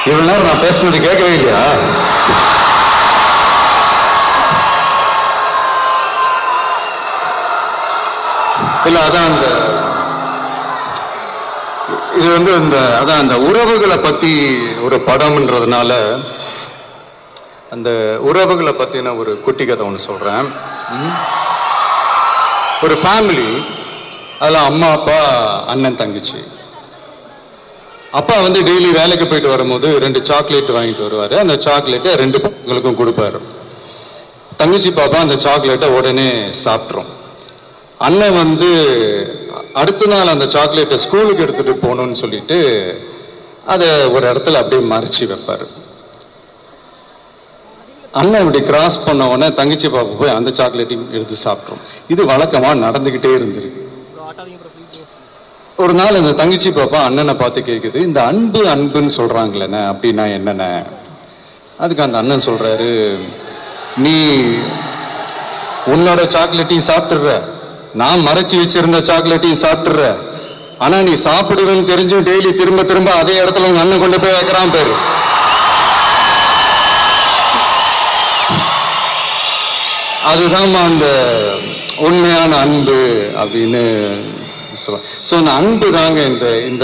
இவ்வளவு நேரம் நான் பேசுனது கேட்கவே இல்லையா? இல்ல, அதான் அந்த இது வந்து அதான் அந்த உறவுகளை பத்தி ஒரு படம்ன்றதுனால அந்த உறவுகளை பத்தின ஒரு குட்டி கதை ஒன்று சொல்றேன். ஒரு ஃபேமிலி, அதுல அம்மா அப்பா அண்ணன் தங்கச்சி. அப்பா வந்து டெய்லி வேலைக்கு போயிட்டு வரும்போது 2 சாக்லேட் வாங்கிட்டு வருவாரு. அந்த சாக்லேட்டை 2 பசங்களுக்கும் கொடுப்பாரு. தங்கச்சி பாப்பா அந்த சாக்லேட்டை உடனே சாப்பிட்றோம். அண்ணன் வந்து அடுத்த நாள் அந்த சாக்லேட்டை ஸ்கூலுக்கு எடுத்துட்டு போகணும்னு சொல்லிட்டு அதை ஒரு இடத்துல அப்படியே மறைச்சி வைப்பாரு. அண்ணன் இப்படி கிராஸ் பண்ண உடனே தங்கச்சி பாப்பா போய் அந்த சாக்லேட்டையும் எடுத்து சாப்பிட்றோம். இது வழக்கமா நடந்துகிட்டே இருந்திருக்கு. ஒரு நாள் இந்த தங்கச்சி பாப்பா அண்ணனை பார்த்து கேட்குது, இந்த அன்பு அன்புன்னு சொல்றாங்களேண்ணே, அப்படின்னா என்னென்ன? அதுக்கு அந்த அண்ணன் சொல்றாரு, நீ உன்னோட சாக்லேட்டையும் சாப்பிட்டுற, நான் மறைச்சி வச்சிருந்த சாக்லேட்டையும் சாப்பிட்டுற, ஆனா நீ சாப்பிடுவேன்னு தெரிஞ்சும் டெய்லி திரும்ப திரும்ப அதே இடத்துல உங்க அண்ணன் கொண்டு போய் வைக்கிறான் பேரு. அதுதான் அந்த உண்மையான அன்பு அப்படின்னு சொல்லுவாங்க. ஸோ அந்த அன்பு தாங்க இந்த